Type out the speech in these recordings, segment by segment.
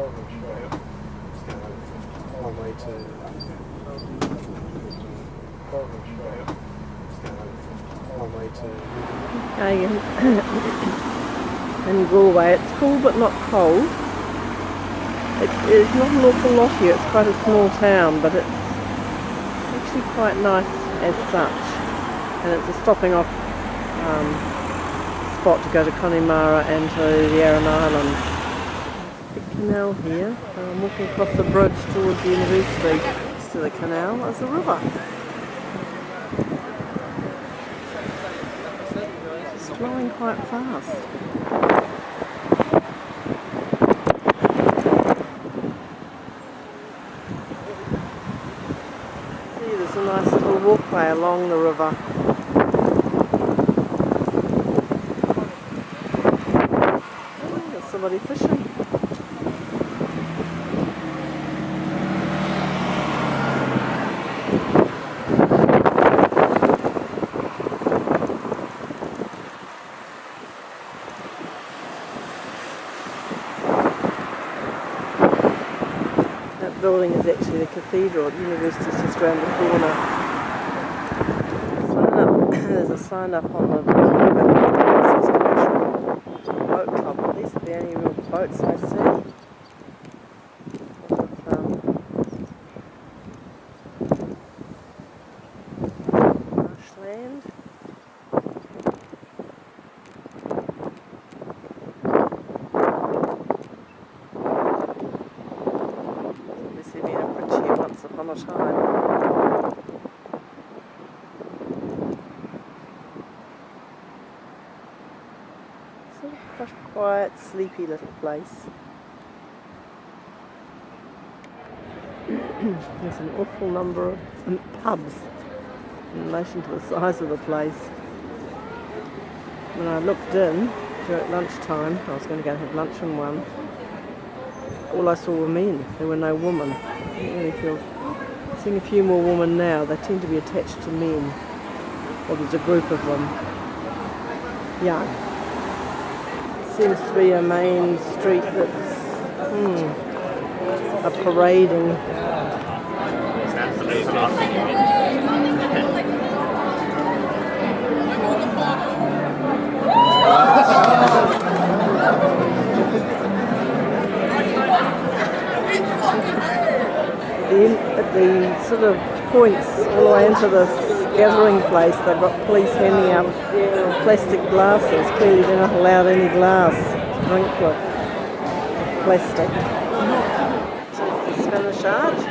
Okay, in Galway, it's cool but not cold. It's not an awful lot here, it's quite a small town, but it's actually quite nice as such. And it's a stopping off spot to go to Connemara and to the Aran Islands. There's a big canal here. I'm walking across the bridge towards the university. Next to the canal there's a river. It's flowing quite fast. See, there's a nice little walkway along the river. Somebody fishing. That building is actually the cathedral. The university's just around the corner. There's a sign up on the building that says Commercial Boat Club. These are the only real boats I see. Marshland. Obviously been a bridge here once upon a time. Quite a quiet, sleepy little place. There's an awful number of pubs in relation to the size of the place. When I looked in during lunchtime, I was going to go have lunch in one, all I saw were men. There were no women. I didn't really feel... Seeing a few more women now, they tend to be attached to men. Or there's a group of them. Young. Seems to be a main street that's a parading. At the sort of points all the way into this gathering place, they've got police handing out plastic glasses. Clearly they're not allowed any glass to drink with. Plastic. The Spanish Arch.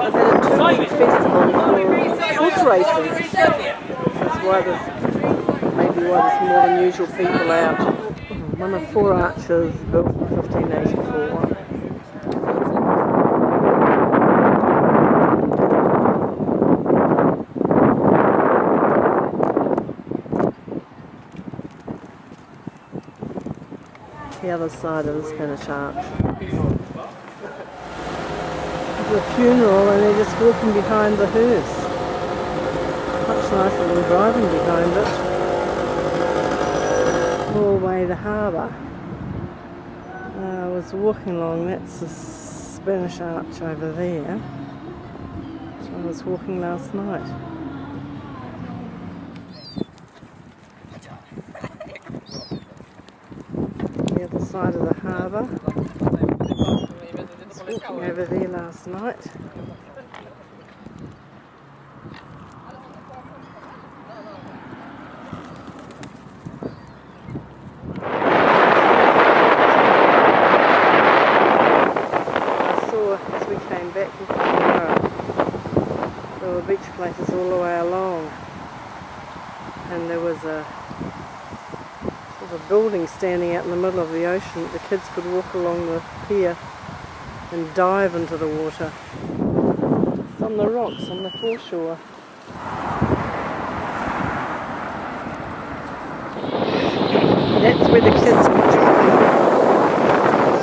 I've had a 2-week festival for horse racing. That's why there's more than usual people out. One of 4 arches built in 1584. The other side of the Spanish Arch. There's a funeral and they're just walking behind the hearse. Much nicer than driving behind it. All the way to harbour. I was walking along, that's the Spanish Arch over there. So I was walking last night. Side of the harbour. I was walking over there last night. I saw as we came back from Connemara, there were beach places all the way along, and there was a building standing out in the middle of the ocean. The kids could walk along the pier and dive into the water. It's on the rocks on the foreshore. That's where the kids were jumping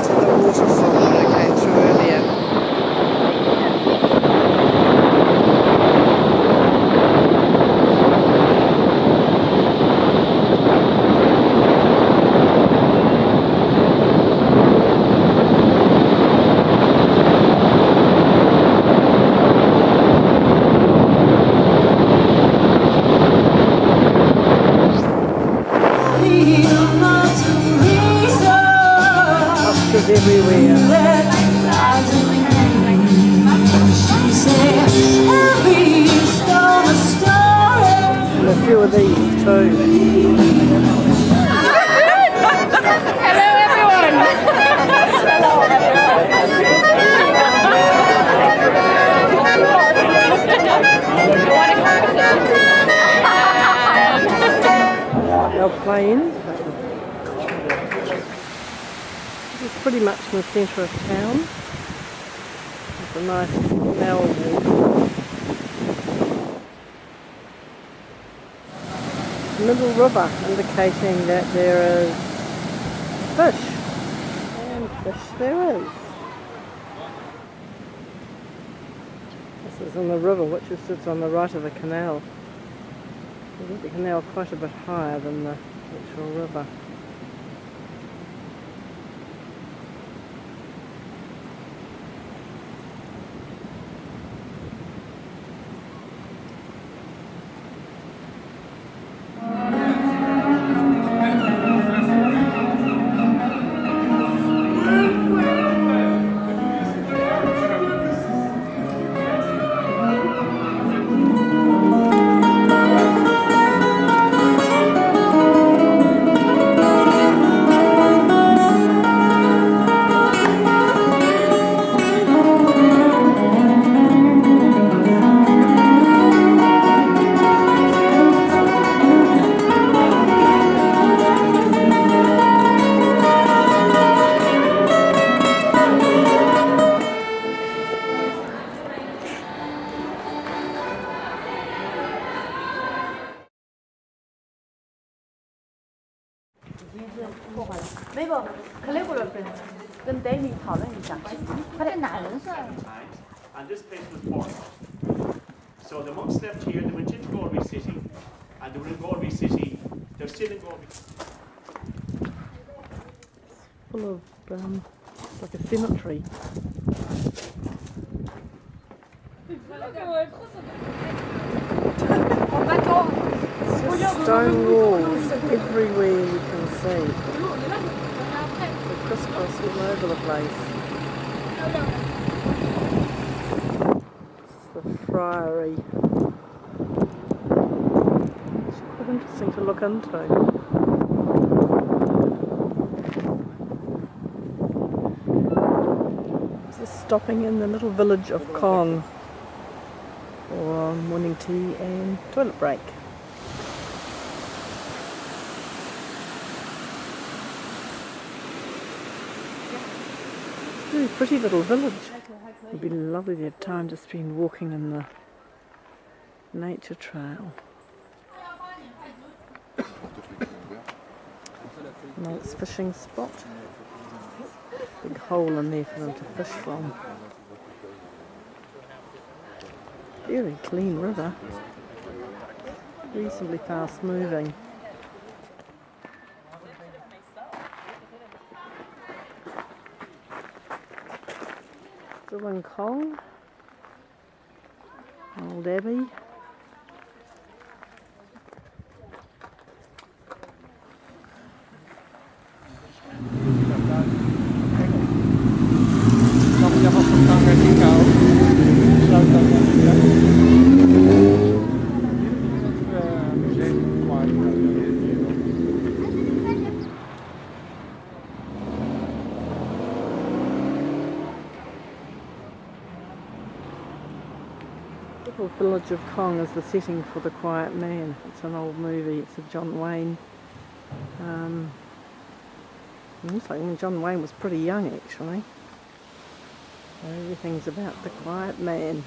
to the waterfall that I came through earlier. everywhere. And a few of these too. Hello everyone! They'll play in. This is pretty much in the centre of town. It's a nice canal walk. Middle river, indicating that there is fish. And fish there is. This is in the river, which sits on the right of the canal. I think the canal quite a bit higher than the actual river. And this place was born. So the monks left here, they went into Galway City, and they were in Galway City, they're still in Galway. Full of, like a cemetery. Stone walls everywhere you can see. They're crisscross all over the place. It's the friary. It's quite interesting to look into. Just stopping in the little village of Cong for morning tea and toilet break. Really pretty little village. It'd be lovely to have time to spend walking in the nature trail. Nice fishing spot. Big hole in there for them to fish from. Very clean river. Reasonably fast moving. Still in Cong. Old Abbey. The village of Cong is the setting for The Quiet Man. It's an old movie. It's a John Wayne. Looks like when John Wayne was pretty young, actually. So everything's about The Quiet Man.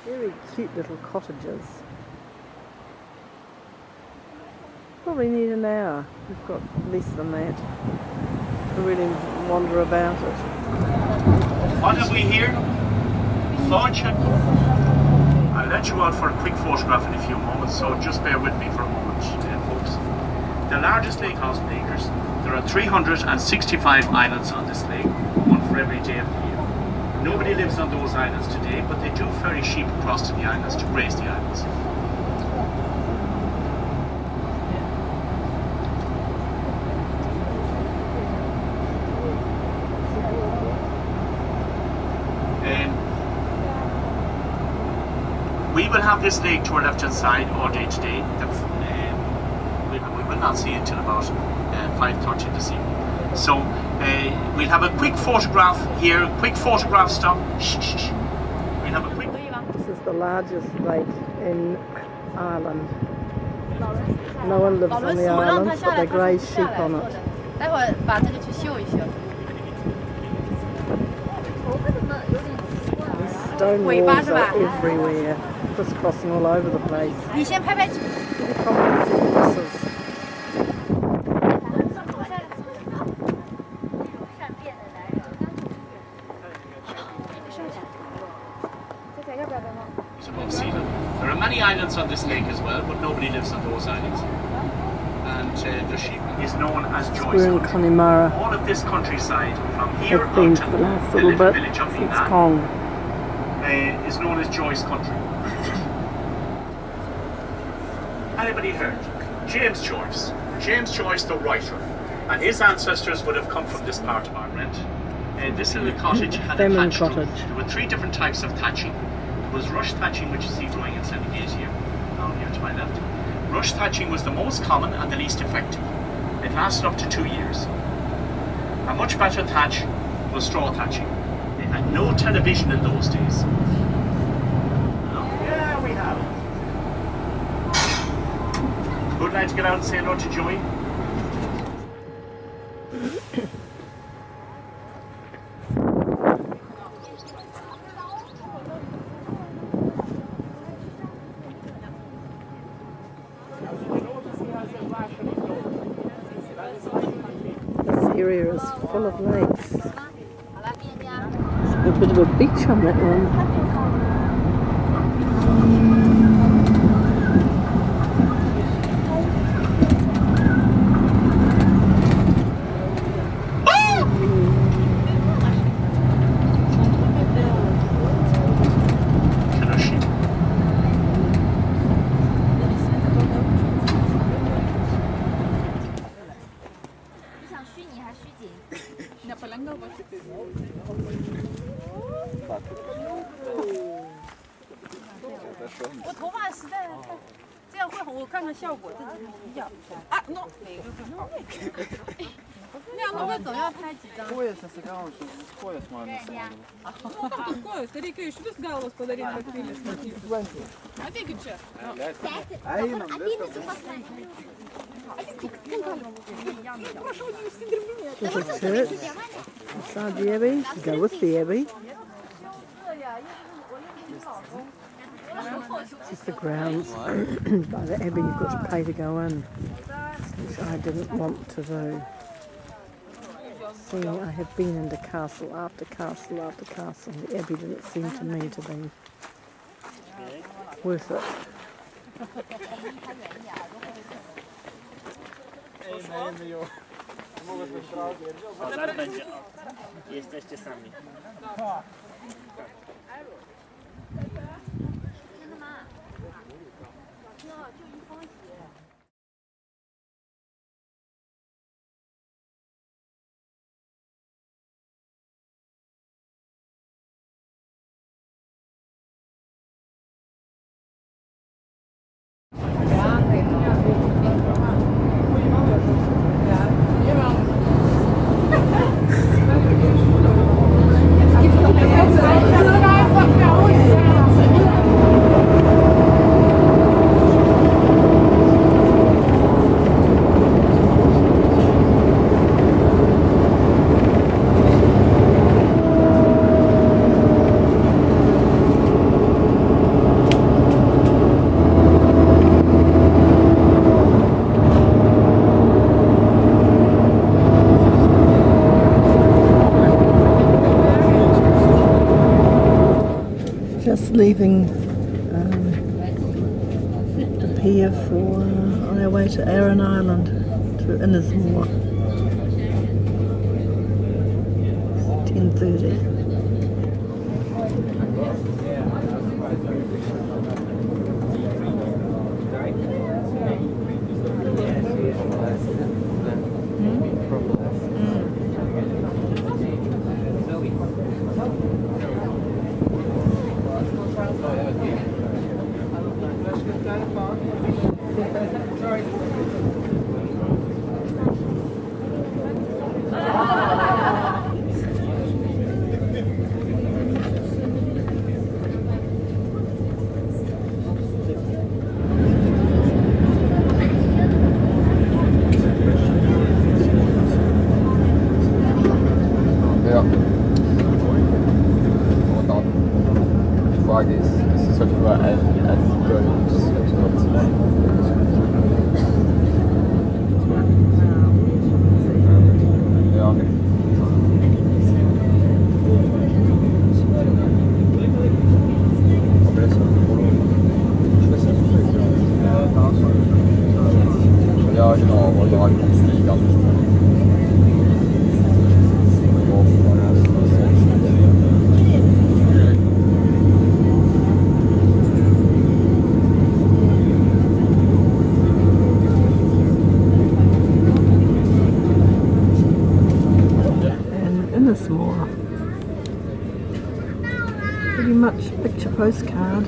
Very cute little cottages. Probably need an hour. We've got less than that to really wander about it. What have we here? Fortune. I'll let you out for a quick photograph in a few moments, so just bear with me for a moment, folks. The largest lake house in acres. There are 365 islands on this lake, one for every day of the year. Nobody lives on those islands today, but they do ferry sheep across to the islands to graze the islands. We will have this lake to our left hand side all day today. We will not see it until about 5:30 this evening. So we'll have a quick photograph here, quick photograph stop. Shh, shh, shh. We'll have a quick... This is the largest lake in Ireland. No one lives on the island, but they graze sheep on it. 待会儿把这个去秀一秀。 Stone walls are everywhere, crisscrossing all over the place. 你先拍拍。 There are many islands on this lake as well, but nobody lives on those islands. And the sheep is known as Joyce. We're in Connemara. All of this countryside, from here I've been out for to the last the little little bit village of since Ina, Kong. is known as Joyce Country. Anybody heard? James Joyce. James Joyce, the writer. And his ancestors would have come from this part of Ireland. This little cottage had a thatched roof. There were 3 different types of thatching. There was rush thatching, which you see growing in Senegate here, down here to my left. Rush thatching was the most common and the least effective. It lasted up to 2 years. A much better thatch was straw thatching. They had no television in those days. Yeah, we have. Good night to get out and say hello to Joey. This area is full of lakes. There's a bit of a beach on that one. There's a church inside the abbey. Go with the abbey. This is the grounds by the abbey. You've got to pay to go in, which I didn't want to do. See, I have been into castle after castle after castle. The abbey didn't seem to me to be worth it. Jesteście sami. Just leaving the pier for on our way to Arran Island to Innismore. It's 10:30. August, das sollte überall als ja. Ja, genau, weil da gibt es nicht ganz. More. Pretty much picture postcard.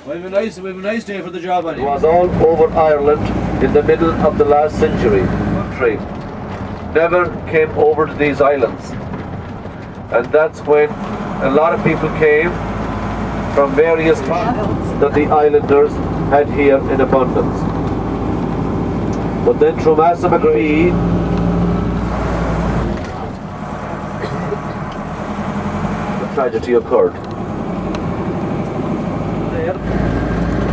We have a nice day for the job anyway. It was all over Ireland in the middle of the last century. Trade never came over to these islands, and that's when a lot of people came from various parts that the islanders had here in abundance. But then through massive McGree, the tragedy occurred.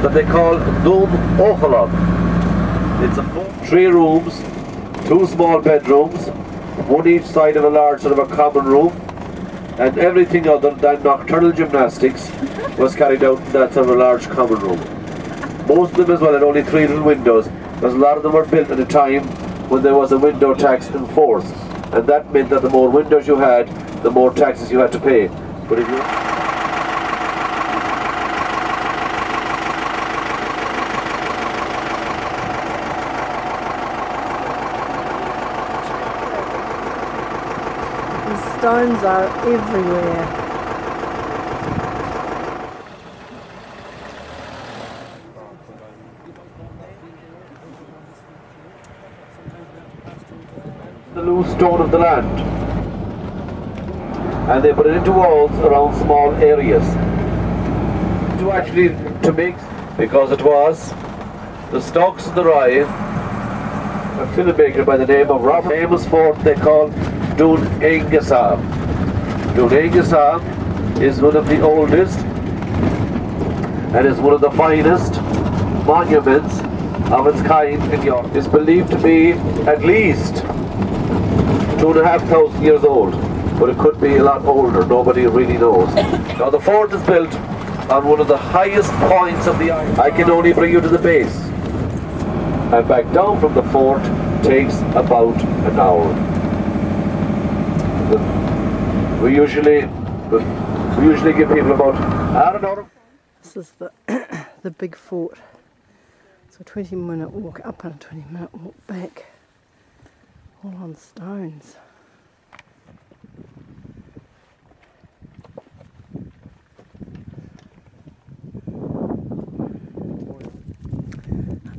That they call Doom Ochalog. It's 3 rooms, 2 small bedrooms, one each side of a large sort of a common room, and everything other than nocturnal gymnastics was carried out in that sort of a large common room. Most of them as well had only 3 little windows, because a lot of them were built at a time when there was a window tax in force, and that meant that the more windows you had, the more taxes you had to pay. But if you stones are everywhere. The loose stone of the land, and they put it into walls around small areas to make, because it was the stalks of the rye. A filmmaker by the name of Rob, famous fort they call Dún Éigeasa. Dún Éigeasa is one of the oldest and is one of the finest monuments of its kind in Europe. It's believed to be at least 2,500 years old, but it could be a lot older, nobody really knows. Now the fort is built on one of the highest points of the island. I can only bring you to the base, and back down from the fort takes about an hour. We usually give people about an hour. This is the big fort. So a 20-minute walk up and a 20-minute walk back, all on stones.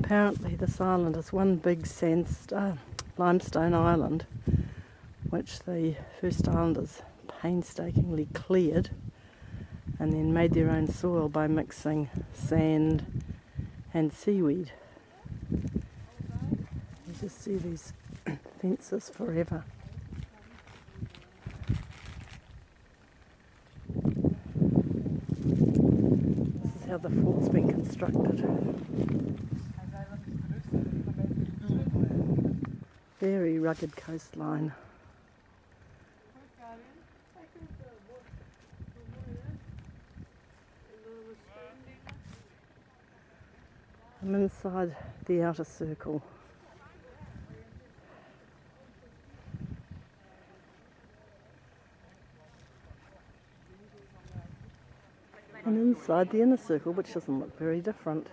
Apparently this island is one big limestone island, which the first islanders painstakingly cleared and then made their own soil by mixing sand and seaweed. You just see these fences forever. This is how the fort's been constructed. Very rugged coastline. I'm inside the outer circle. And inside the inner circle, which doesn't look very different.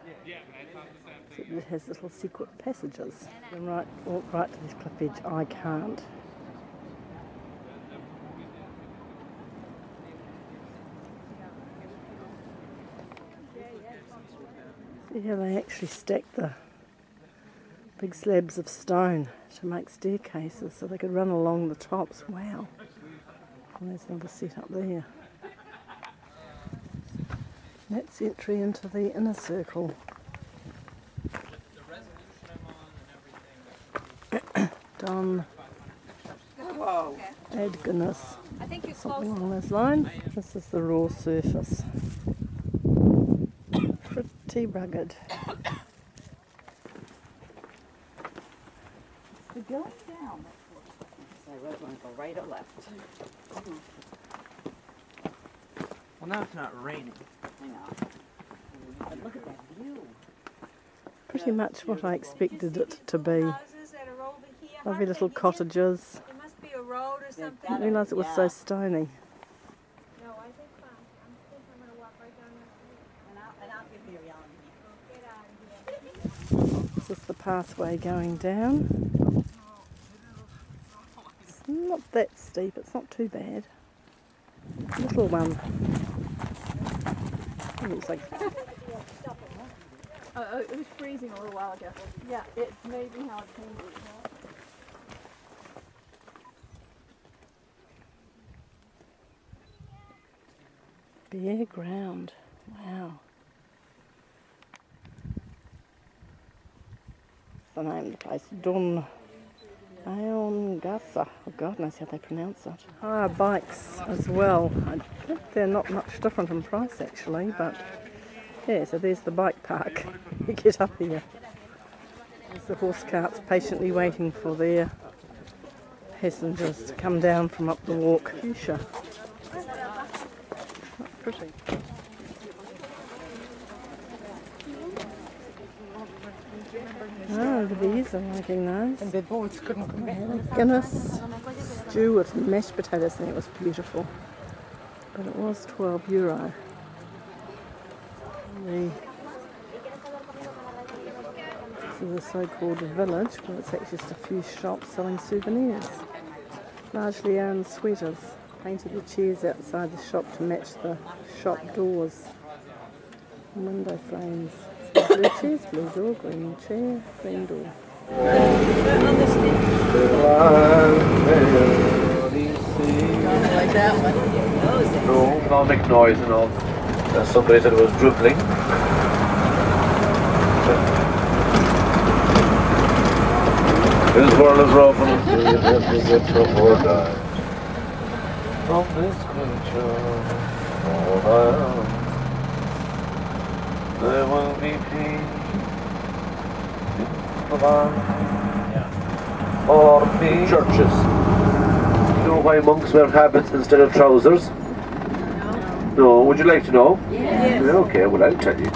So it has little secret passages. And walk right to this cliff edge. I can't. See how they actually stack the big slabs of stone to make staircases so they could run along the tops. Wow. And there's another set up there. That's entry into the inner circle. Don Adgonis, something along those lines. This is the raw surface. Pretty rugged. The going down. So I really want to go right or left. Well, now it's not raining. I know. But look at that view. Pretty much what I expected it to be. Houses that are over here. Lovely little cottages. There must be a road or something. I didn't realise it was so stony. No, I think fine. I'm going to walk right down the And I'll give you a yelling. street. Get out of here. This is the pathway going down. It's not that steep, it's not too bad. Little one. It looks like It was freezing a little while ago. Yeah, it's amazing how it changes. bare ground. Wow. What's the name of the place? Dun Aongasa. Oh God knows how they pronounce it. Hire bikes as well. I think they're not much different in price actually, but yeah, so there's the bike park. You get up here. There's the horse carts patiently waiting for their passengers to come down from up the walk. Fuchsia. Pretty. Oh, these are liking those. And the boats couldn't come back. Guinness stew with mashed potatoes, and it was beautiful. But it was €12. This is a so-called village, but it's actually just a few shops selling souvenirs. Largely owned sweaters. Painted the chairs outside the shop to match the shop doors. And window frames. So blue chairs, blue door, green chair, green door. Like that one. No, not make noise and all. Somebody said it was dribbling. This world is rough and it's get before die. From this creature, all there will be peace. Or me. Churches. You know why monks wear habits instead of trousers? No, would you like to know? Yes. Yeah, okay, well I'll tell you.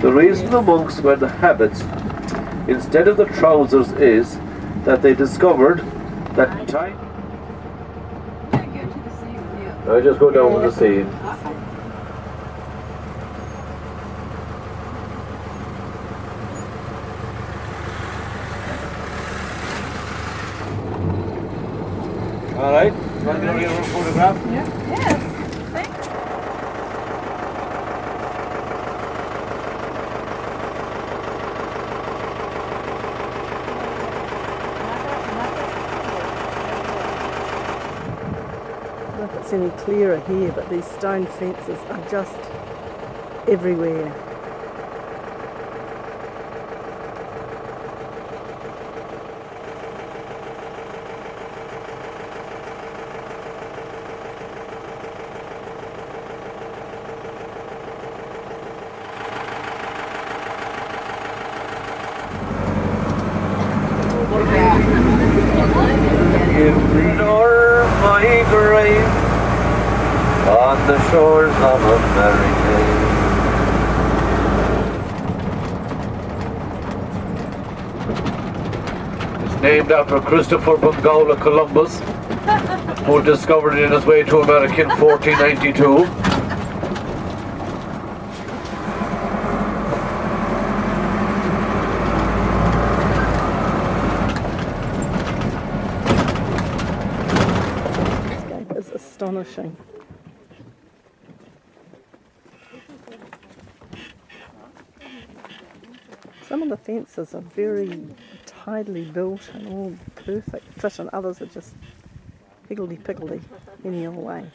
The reason the monks wear the habits instead of the trousers is that they discovered that time. I just go down to the sea. All right, you want to get over here for a photograph? Yes, thanks. I don't know if it's any clearer here, but these stone fences are just everywhere. Ignore my grave on the shores of America. named after Christopher Bungala Columbus, who discovered it in his way to America in 1492. It's astonishing. Some of the fences are very tidily built and all perfect fit, and others are just higgledy-piggledy any old way.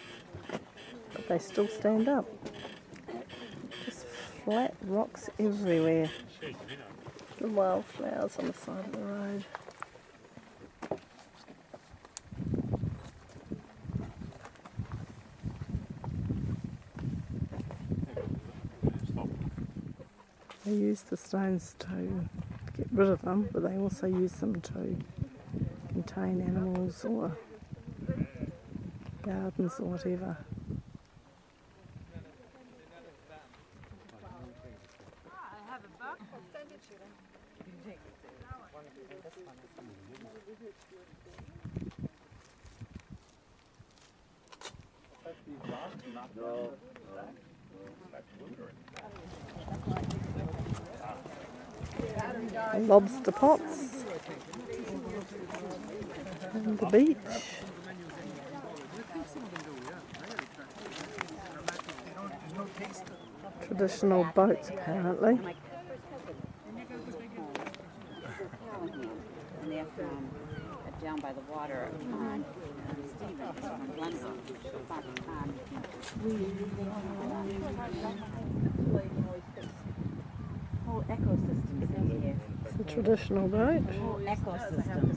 But they still stand up. Just flat rocks everywhere. The wildflowers on the side of the road. They use the stones to get rid of them, but they also use them to contain animals or gardens or whatever. Lobster pots and the beach. Traditional boats apparently. And they're from down by the water. Stephen is from London. Whole ecosystems in here. It's a traditional boat. Whole ecosystems.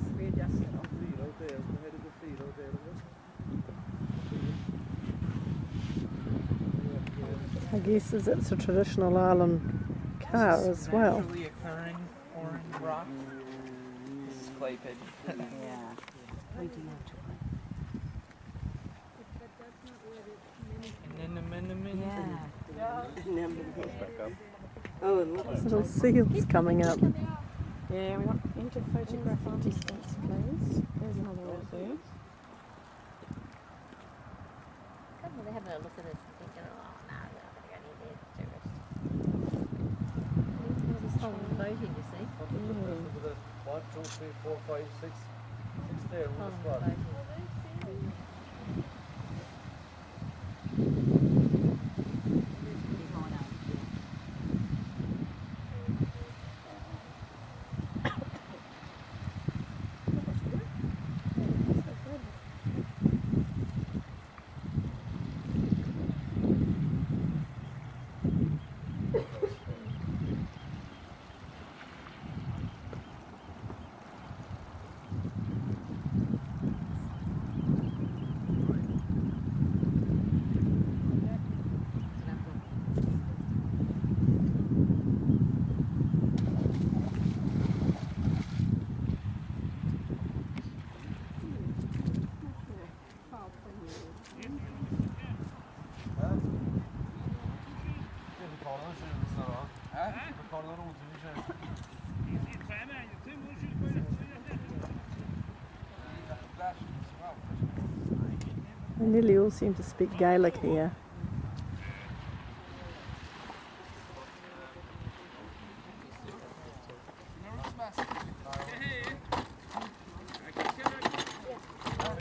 I guess it's a traditional island car as well. Naturally occurring orange rock. This is clay pigeon. Yeah. Pointing out to Little seals coming up. Yeah, we want you to photograph our distance, please. There's another one there. They're having a look at us and thinking, oh, no, we're not going to go near there, tourists. There's this whole boat here, you see. 1, 2, 3, 4, 5, 6 there. Whole boat here. They nearly all seem to speak Gaelic here.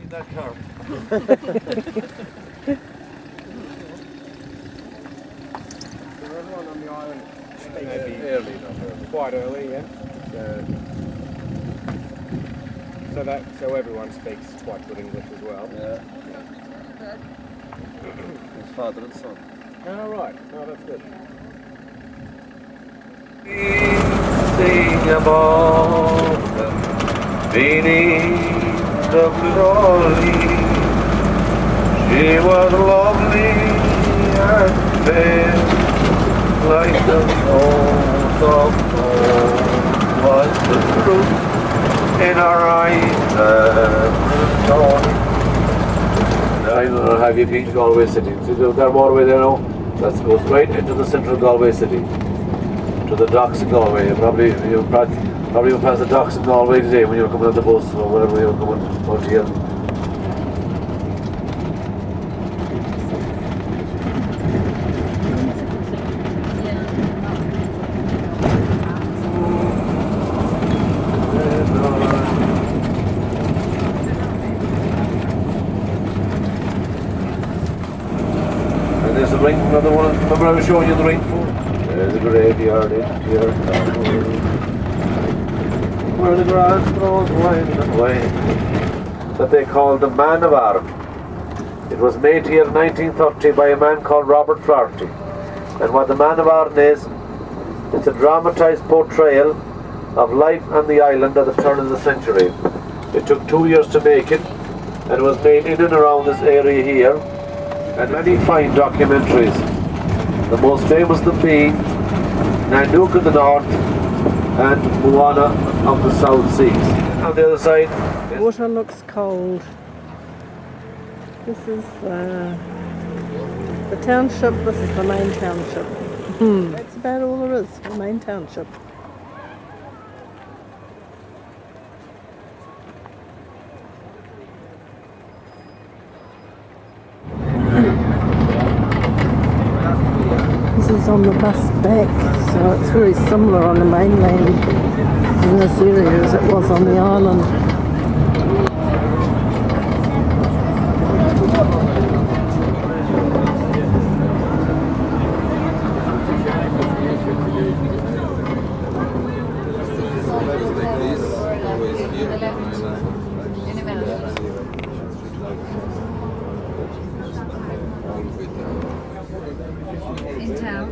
That car. Everyone on the island Early, quite early, yeah. So everyone speaks quite good English as well. Yeah. His father and son. Oh, right. Oh, that's good. Sing above them, beneath the glory. She was lovely and fair, like the rose of gold. Was the truth in her eyes and the island of Happy Beach, Galway City. See that motorway there now? That goes right into the centre of Galway City. to the docks in Galway. Probably will pass the docks in Galway today when you're coming on the bus or whatever you're coming out here. And there's the ring, another one. Remember I was showing you the ring for? There's a graveyard in here. Where the grass grows winding away. That they called the Man of Arm. It was made here in 1930 by a man called Robert Flaherty. And what the Man of Arm is, it's a dramatised portrayal of life on the island at the turn of the century. It took 2 years to make it, and it was made in and around this area here, and many fine documentaries. The most famous of them being Nanook of the North and Moana of the South Seas. On the other side, Water looks cold. This is the township, this is the main township. That's about all there is, the main township. This is on the bus back, so it's very similar on the mainland in this area as it was on the island. In town.